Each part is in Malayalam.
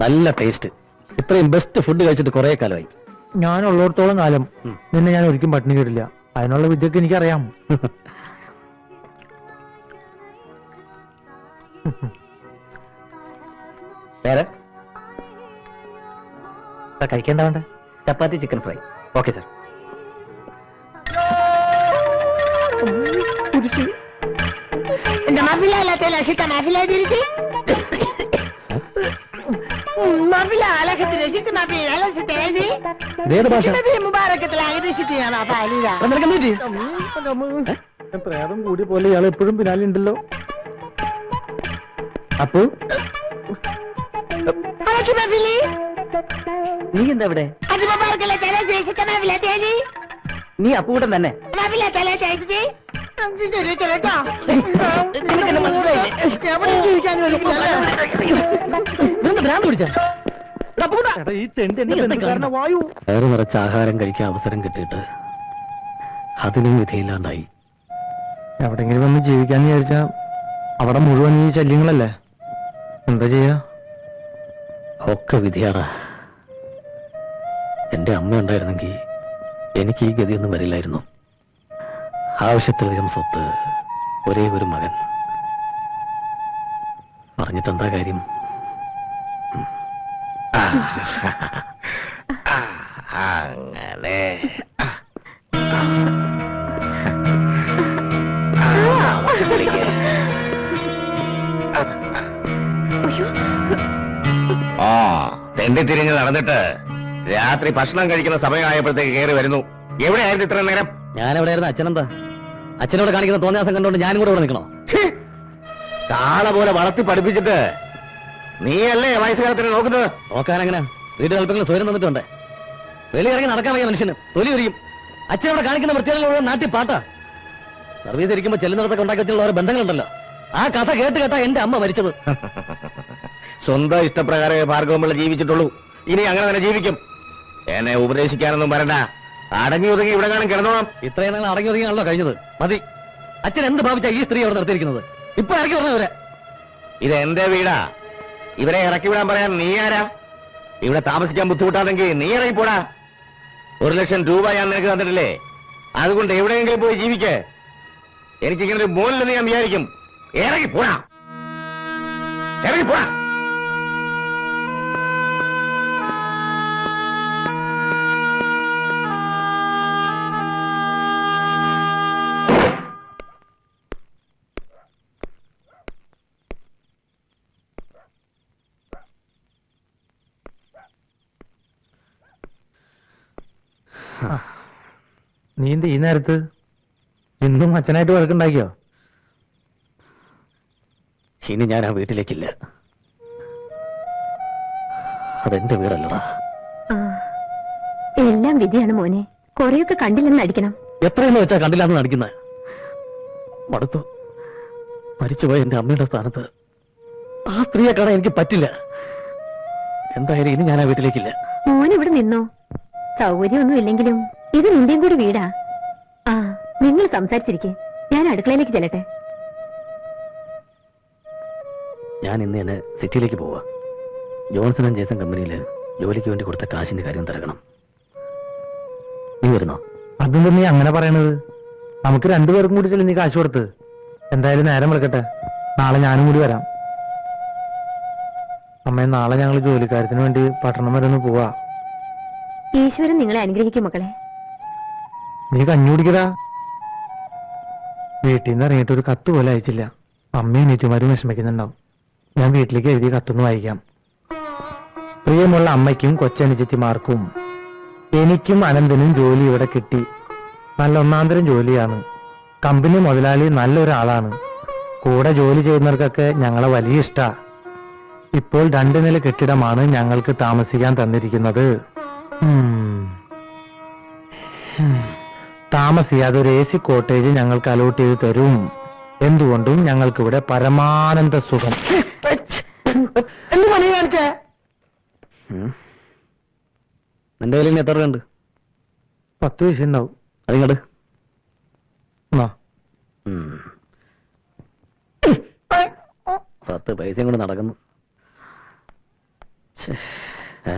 നല്ല ടേസ്റ്റ്. ഇത്രയും ബെസ്റ്റ് ഫുഡ് കഴിച്ചിട്ട് കുറെ കാലമായി. ഞാൻ ഉള്ളിടത്തോളം കാലം നിന്നെ ഞാൻ ഒരിക്കലും പട്ടിണി കിട്ടില്ല. അതിനുള്ള വിദ്യയൊക്കെ എനിക്കറിയാം. വേറെ കഴിക്കേണ്ട വേണ്ട? ചപ്പാത്തി ചിക്കൻ ഫ്രൈ. Okay sir. പ്രേതം കൂടി പോലെ ഇയാൾ എപ്പോഴും പിന്നാലുണ്ടല്ലോ. അപ്പു, നീ എന്താ ഇവിടെ? നീ അപ്പൂട്ടൻ തന്നെ. വയറു നിറച്ച ആഹാരം കഴിക്കാൻ അവസരം കിട്ടിയിട്ട് അതിനും വിധയില്ലാണ്ടായി. എവിടെങ്കിലും വന്ന് ജീവിക്കാന്ന് വിചാരിച്ചാ അവിടെ മുഴുവൻ ഈ ശല്യങ്ങളല്ലേ. എന്താ ചെയ്യാ? ഒക്കെ വിധിയാടാ. എന്റെ അമ്മ ഉണ്ടായിരുന്നെങ്കിൽ എനിക്ക് ഈ ഗതിയൊന്നും വരില്ലായിരുന്നു. ആവശ്യത്തിലധികം സ്വത്ത്, ഒരേ ഒരു മകൻ. പറഞ്ഞിട്ടെന്താ കാര്യം? അങ്ങനെ തെണ്ടി തിരിഞ്ഞ് നടന്നിട്ട് രാത്രി ഭക്ഷണം കഴിക്കുന്ന സമയമായപ്പോഴത്തേക്ക് കയറി വരുന്നു. എവിടെയായിരുന്നു ഇത്ര നേരം? ഞാനെവിടെയായിരുന്നു? അച്ഛനെന്താ? അച്ഛനോട് കാണിക്കുന്ന തോന്നിയാസം കണ്ടോണ്ട് ഞാനും കൂടെ ഇവിടെ നിൽക്കണോ? കാള പോലെ വളർത്തി പഠിപ്പിച്ചിട്ട് നീയല്ലേ വയസ്സുകാലത്തിന് നോക്കുന്നത്? നോക്കാനെങ്ങനെ? വീട്ടിൽ അല്പങ്ങൾ സ്വയം തന്നിട്ടുണ്ട്. വെളിയിറങ്ങി നടക്കാൻ വയ്യ മനുഷ്യന്. തൊലി ഒരിയും. അച്ഛനോട് കാണിക്കുന്ന വൃത്തികളുള്ള നാട്ടിൽ പാട്ടാ. സർവീസ് ഇരിക്കുമ്പോൾ ചെല്ലുന്നിടത്തൊക്കെ ഉണ്ടാക്കി വെച്ചുള്ള ഓരോ ബന്ധങ്ങളുണ്ടല്ലോ. ആ കഥ കേട്ട് കേട്ടാ എന്റെ അമ്മ മരിച്ചത്. സ്വന്തം ഇഷ്ടപ്രകാരമേ ഭാർഗവമുള്ള ജീവിച്ചിട്ടുള്ളൂ. ഇനി അങ്ങനെ തന്നെ ജീവിക്കും. എന്നെ ഉപദേശിക്കാനൊന്നും വരണ്ട. അടങ്ങി ഒതുങ്ങി ഇവിടെ കാണാൻ കിടന്നോളാം. ഇത്രയും നാൾ അടങ്ങി ഒതുങ്ങിയാണല്ലോ കഴിഞ്ഞത്. മതി. അച്ഛൻ എന്ത് ഭാവിച്ചാ ഈ സ്ത്രീ അവിടെ നിർത്തിയിരിക്കുന്നത്? ഇപ്പൊ ഇറക്കി പറഞ്ഞവരെ. ഇത് എന്റെ വീടാ. ഇവരെ ഇറക്കി വിടാൻ പറയാൻ നീ ആരാ? ഇവിടെ താമസിക്കാൻ ബുദ്ധിമുട്ടാണെങ്കിൽ നീ ഇറങ്ങിപ്പോടാ. 1,00,000 രൂപ ഞാൻ നിനക്ക് തന്നിട്ടില്ലേ? അതുകൊണ്ട് എവിടെയെങ്കിലും പോയി ജീവിക്കേ. എനിക്കിങ്ങനെ ഒരു മോനില്ലെന്ന് ഞാൻ വിചാരിക്കും. ഇറങ്ങിപ്പോടാ, ഇറങ്ങിപ്പോടാ. നീ എന്ത് ഈ നേരത്ത്? ഇന്നും അച്ഛനായിട്ട് വഴക്കുണ്ടാക്കിയോ? ഇനി ഞാൻ ആ വീട്ടിലേക്കില്ല. അതെന്റെ വീടല്ലടാ. എല്ലാം വിധിയാണ് മോനെ. കൊറേയൊക്കെ കണ്ടില്ലെന്ന് അടിക്കണം. എത്രയെന്ന് വെച്ചാ കണ്ടില്ലാന്ന് നടിക്കുന്നത്? മടുത്തു. മരിച്ചുപോയ എന്റെ അമ്മയുടെ സ്ഥാനത്ത് ആ സ്ത്രീയെ കാണാൻ എനിക്ക് പറ്റില്ല. എന്തായാലും ഇനി ഞാൻ ആ വീട്ടിലേക്കില്ല. മോനിവിടെ നിന്നോ. സൗകര്യമൊന്നും ഇല്ലെങ്കിലും ഇത് നിന്റെയും കൂടി വീടാ. ആ, നിങ്ങൾ സംസാരിച്ചിരിക്കെ. ഞാൻ അടുക്കളയിലേക്ക് ചെല്ലട്ടെ. ഞാൻ ഇന്ന് തന്നെ സിറ്റിയിലേക്ക് പോവാ. ജോൺസൺ ആൻഡ് ജേസൺ കമ്പനിയിൽ ജോലിക്ക് വേണ്ടി കൊടുത്ത കാശിന്റെ കാര്യം തിരക്കണം. നീ വരുന്നോ? അതെന്താ നീ അങ്ങനെ പറയണത്? നമുക്ക് രണ്ടുപേർക്കും കൂടി ചെല്ലു നീ കാശ് കൊടുത്ത്. എന്തായാലും നേരം വിളിക്കട്ടെ. നാളെ ഞാനും കൂടി വരാം. അമ്മേ, നാളെ ഞങ്ങൾ ജോലിക്കാര്യത്തിന് വേണ്ടി പട്ടണം വരെ ഒന്ന് പോവാ. ഈശ്വരൻ നിങ്ങളെ അനുഗ്രഹിക്കും മക്കളെ. നീ കഞ്ഞി കുടിക്കടാ. വീട്ടിൽ നിന്ന് ഇറങ്ങിയിട്ട് ഒരു കത്ത് പോലെ അയച്ചില്ല. അമ്മയും നീറ്റുമാരും വിഷമിക്കുന്നുണ്ടാവും. ഞാൻ വീട്ടിലേക്ക് എഴുതിയ കത്തൊന്ന് വായിക്കാം. പ്രിയമുള്ള അമ്മയ്ക്കും കൊച്ചനുജത്തിമാർക്കും, എനിക്കും അനന്തനും ജോലി ഇവിടെ കിട്ടി. നല്ല ഒന്നാന്തരം ജോലിയാണ്. കമ്പനി മുതലാളി നല്ലൊരാളാണ്. കൂടെ ജോലി ചെയ്യുന്നവർക്കൊക്കെ ഞങ്ങളെ വലിയ ഇഷ്ടാ. ഇപ്പോൾ 2 നില കെട്ടിടമാണ് ഞങ്ങൾക്ക് താമസിക്കാൻ തന്നിരിക്കുന്നത്. താമസിയാതെ ഒരു AC കോട്ടേജ് ഞങ്ങൾക്ക് അലോട്ട് ചെയ്ത് തരും. എന്തുകൊണ്ടും ഞങ്ങൾക്കിവിടെ പരമാനന്ദ സുഖം. എന്ത് പണി കാണിച്ചേ? നിന്റെ കയ്യിൽ എത്ര രൂപ ഉണ്ട്? 10 പൈസ ഉണ്ടാവും. അതിങ്ങോട്ട് 10 പൈസയും കൊണ്ട് നടക്കുന്നു. ഏ?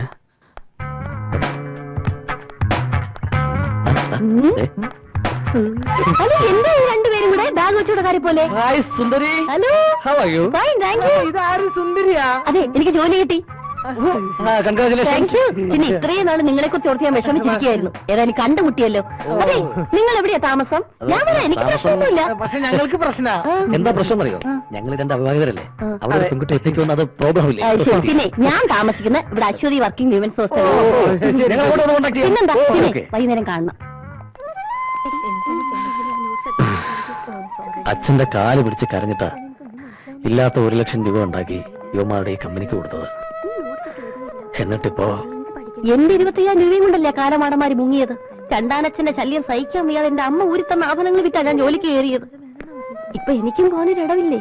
ഹലോ, എന്താ ഈ രണ്ടുപേരും കൂടെ ബാഗ് വെച്ചോടെ കാര്യം പോലെ? Hi Sundari, hello, how are you? Fine, thank you. ഇതാരും സുന്ദരിയാ. അതെ, എനിക്ക് ജോലി കിട്ടി. Thank congratulation. യു. പിന്നെ ഇത്രയും നാള് നിങ്ങളെ കുറിച്ച് ഓർത്ത് ഞാൻ വിഷമിച്ചിരിക്കുകയായിരുന്നു. ഏതായാലും കണ്ടുമുട്ടിയല്ലോ. അതെ, നിങ്ങൾ എവിടെയാ താമസം? ഞാൻ വരാം, എനിക്ക് പ്രശ്നമൊന്നുമില്ല. പക്ഷെ ഞങ്ങൾക്ക് പ്രശ്ന എന്താ പ്രശ്നം അറിയോ? ഞങ്ങൾ രണ്ട് അവിവാഹിതരല്ലേ, അവിടെ ഒരു പെൺകുട്ടി എത്തിക്കുമെന്ന് അത് പ്രോബ്ലം ഇല്ലേ? പിന്നെ ഞാൻ താമസിക്കുന്ന ഇവിടെ അശ്വതി വർക്കിംഗ് വിമൻസ് ഹോസ്റ്റൽ. ഞങ്ങൾ അങ്ങോട്ട് വന്ന് contact ചെയ്യാം. പിന്നെന്താ, പിന്നെ Okay. വൈകുന്നേരം കാണണം. അച്ഛന്റെ കാല് പിടിച്ച് കരഞ്ഞിട്ടാ ഇല്ലാത്ത 1,00,000 രൂപ ഉണ്ടാക്കി യുവമാരുടെ ഈ കമ്പനിക്ക് കൊടുത്തത്. എന്നിട്ടിപ്പോ എന്റെ 25,000 രൂപയും കൊണ്ടല്ലേ കാലമാടന്മാര് മുങ്ങിയത്. രണ്ടാനച്ഛന്റെ ശല്യം സഹിക്കാൻ വയ്യാതെ എന്റെ അമ്മ ഊരിത്തന്ന ആഭരണങ്ങൾ വിറ്റാ ഞാൻ ജോലിക്ക് കയറിയത്. ഇപ്പൊ എനിക്കും പോകാനൊരിടവില്ലേ?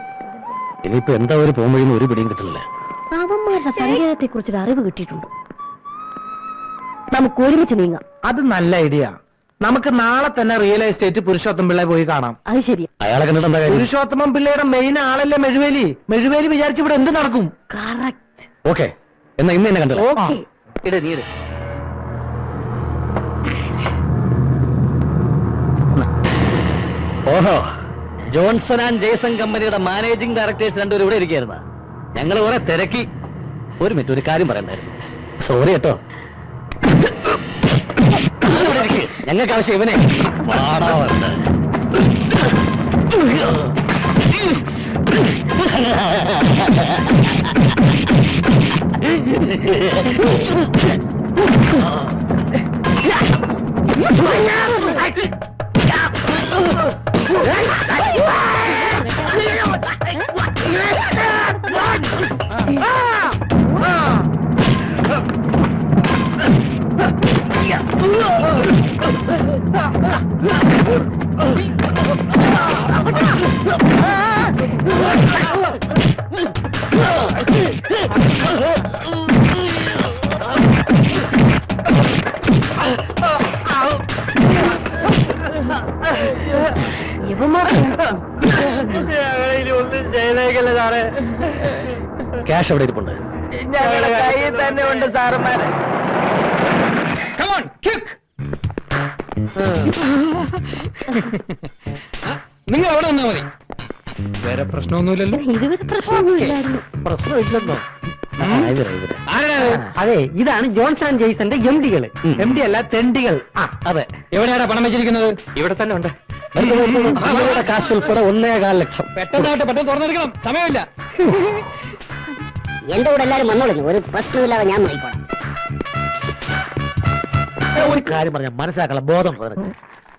ഇനിയിപ്പോ എന്താ ഒരു പോകുമ്പോഴൊന്നും ഒരു പിടിയും കിട്ടില്ല. അവന്മാരുടെ സങ്കേതത്തെ കുറിച്ചൊരു അറിവ് കിട്ടിയിട്ടുണ്ട്. നമുക്ക് ഒരുമിച്ച് നീങ്ങാം. അത് നല്ല ഐഡിയ. നമുക്ക് നാളെ തന്നെ റിയൽ എസ്റ്റേറ്റ് പുരുഷോത്തം പിള്ളയെ പോയി കാണാം. അത് ശരിയാ. അയാളെ കണ്ടിട്ട് എന്താ കാര്യം? പുരുഷോത്തമൻ പിള്ളയുടെ മെയിൻ ആളല്ലേ മെഴുവേലി. മെഴുവേലി വിചാരിച്ച് ഇവിടെ എന്ത് നടക്കും? കറക്റ്റ്. ഓക്കെ, എന്നാ ഇന്ന് എന്നെ കണ്ടല്ലോ. ഓക്കെ. ഓഹോ, ജോൺസൺ ആൻഡ് ജേസൺ കമ്പനിയുടെ മാനേജിംഗ് ഡയറക്ടേഴ്സ് രണ്ടുപേരും ഇവിടെ ഇരിക്കുകയായിരുന്ന. ഞങ്ങൾ കുറെ തിരക്കി. ഒരു മിനിറ്റ്, ഒരു കാര്യം പറയണ്ടായിരുന്നു. സോറി കേട്ടോ. ഞങ്ങൾക്ക് ആവശ്യം ഇവനെ. പാടാവുണ്ട്. ഒന്നും ചെയ്തേക്കല്ലേ സാറേ. ക്യാഷ് അവിടെ ഇരിപ്പുണ്ട്. ഞങ്ങളുടെ കയ്യിൽ തന്നെ ഉണ്ട് സാറന്മാരെ. നിങ്ങൾ അവിടെ നിന്നാ മതി. വേറെ പ്രശ്നമൊന്നുമില്ലല്ലോ. ഇതുവരെ പ്രശ്നമൊന്നുമില്ലായിരുന്നു. പ്രശ്നമില്ലെന്നോ? ഇവിടെ അതെ, ഇതാണ് ജോൺസൺ ആൻഡ് ജെയ്സന്റെ MD-കള്. MD അല്ല, തെണ്ടികൾ. അതെ. എവിടെയാണ് പണം വെച്ചിരിക്കുന്നത്? ഇവിടെ തന്നെ ഉണ്ട്. നിങ്ങളുടെ കാശ് ഉൾപ്പെടെ 1.25 ലക്ഷം. പെട്ടെന്നായിട്ട് പെട്ടെന്ന് തുറന്നെടുക്കണം, സമയമില്ല. എന്റെ കൂടെ എല്ലാരും വന്നോളൂ, ഒരു പ്രശ്നമില്ലാതെ ഞാൻ നോക്കിക്കോളാം. ഒരു കാര്യം പറഞ്ഞാൽ മനസ്സിലാക്കണം, ബോധം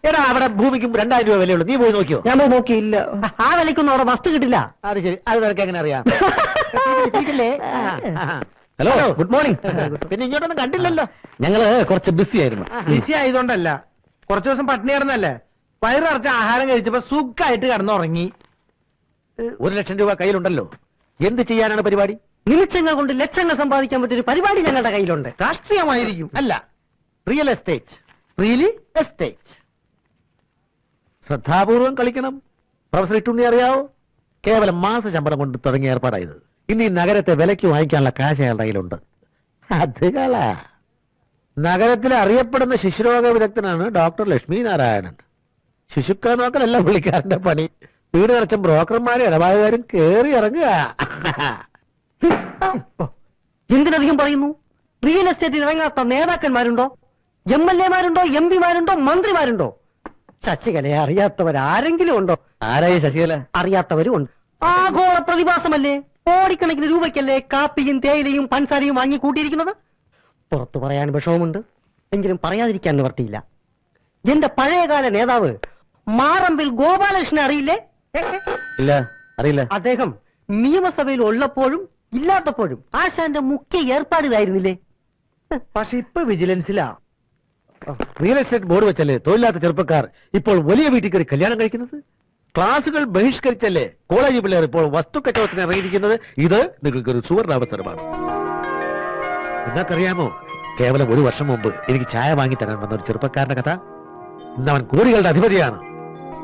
എടാ, അവിടെ ഭൂമിക്കും 2,000 രൂപ വിലയുള്ളൂ. നീ പോയി നോക്കിയോ? ഞാൻ പോയി നോക്കിയില്ല. ആ വിലയ്ക്കൊന്നും അവിടെ വസ്തു കിട്ടില്ല. അത് ശരി, അത് നിനക്ക് എങ്ങനെ അറിയാം? Hello, good morning. പിന്നെ ഇങ്ങോട്ടൊന്നും കണ്ടില്ലല്ലോ. ഞങ്ങള് കുറച്ച് ബിസി ആയിരുന്നു. ബിസി ആയതുകൊണ്ടല്ല, കുറച്ചു ദിവസം പട്ടിണി കിടന്നല്ലേ. വയറിറച്ച ആഹാരം കഴിച്ചപ്പോ സുഖമായിട്ട് കിടന്നുറങ്ങി. 1,00,000 രൂപ കയ്യിലുണ്ടല്ലോ. എന്ത് ചെയ്യാനാണ് പരിപാടി? നിമിഷങ്ങൾ കൊണ്ട് ലക്ഷങ്ങൾ സമ്പാദിക്കാൻ പറ്റിയൊരു പരിപാടി ഞങ്ങളുടെ കയ്യിലുണ്ട്. രാഷ്ട്രീയമായിരിക്കും. അല്ല, റിയൽ എസ്റ്റേറ്റ്. Really estate. ശ്രദ്ധാപൂർവം കളിക്കണം. പ്രൊഫസർ ഇട്ടുണ്ണി അറിയാവോ? കേവലം മാസ ശമ്പളം കൊണ്ട് തുടങ്ങിയ ഏർപ്പാടായത്. ഇന്ന് ഈ നഗരത്തെ വിലയ്ക്ക് വാങ്ങിക്കാനുള്ള കാശ് അയാളുടെ കയ്യിലുണ്ട്. അത് കള. നഗരത്തിലെ അറിയപ്പെടുന്ന ശിശുരോഗ വിദഗ്ധനാണ് ഡോക്ടർ ലക്ഷ്മി നാരായണൻ. ശിശുക്കളെ നോക്കലല്ല പുള്ളിക്കാരന്റെ പണി. വീട് നിറച്ച ബ്രോക്കർമാരും ഇടപാടുകാരും കേറി ഇറങ്ങുക. എന്തിനധികം പറയുന്നു? റിയൽ എസ്റ്റേറ്റിൽ ഇറങ്ങാത്ത നേതാക്കന്മാരുണ്ടോ? MLA-മാരുണ്ടോ? MP-മാരുണ്ടോ? മന്ത്രിമാരുണ്ടോ? ശശികലയെ അറിയാത്തവരാരെങ്കിലും ഉണ്ടോ? ആരായി ശശികല? അറിയാത്തവരും ഉണ്ട്. ആഗോള പ്രതിഭാസമല്ലേ? കോടിക്കണക്കിന് രൂപയ്ക്കല്ലേ കാപ്പിയും തേയിലയും പഞ്ചസാരയും വാങ്ങി കൂട്ടിയിരിക്കുന്നത്? പുറത്തു പറയാൻ വിഷമമുണ്ട്, എങ്കിലും പറയാതിരിക്കാൻ നിവർത്തിയില്ല. എന്റെ പഴയകാല നേതാവ് മാറമ്പിൽ ഗോപാലകൃഷ്ണൻ അറിയില്ലേ? ഇല്ല, അറിയില്ല. അദ്ദേഹം നിയമസഭയിൽ ഉള്ളപ്പോഴും ഇല്ലാത്തപ്പോഴും ആശാന്റെ മുഖ്യ ഏർപ്പാട് ഇതായിരുന്നില്ലേ? പക്ഷെ ഇപ്പൊ വിജിലൻസിലാ. റിയൽ എസ്റ്റേറ്റ് ബോർഡ് വെച്ചല്ലേ തൊഴിലാത്ത ചെറുപ്പക്കാർ ഇപ്പോൾ വലിയ വീട്ടിൽ കയറി കല്യാണം കഴിക്കുന്നത്? ക്ലാസുകൾ ബഹിഷ്കരിച്ചല്ലേ കോളേജ് പിള്ളേർ ഇപ്പോൾ വസ്തു കച്ചവടത്തിന് ഇറങ്ങിയിരിക്കുന്നത്? ഇത് നിങ്ങൾക്കൊരു സുവർണാവസരമാണ്. നിങ്ങൾക്കറിയാമോ, കേവലം 1 വർഷം മുമ്പ് എനിക്ക് ചായ വാങ്ങി തരാൻ വന്ന ഒരു ചെറുപ്പക്കാരന്റെ കഥ? ഇന്ന് അവൻ കോടികളുടെ അധിപതിയാണ്.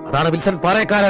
അതാണ് വിൽസൺ പാറേക്കാരൻ.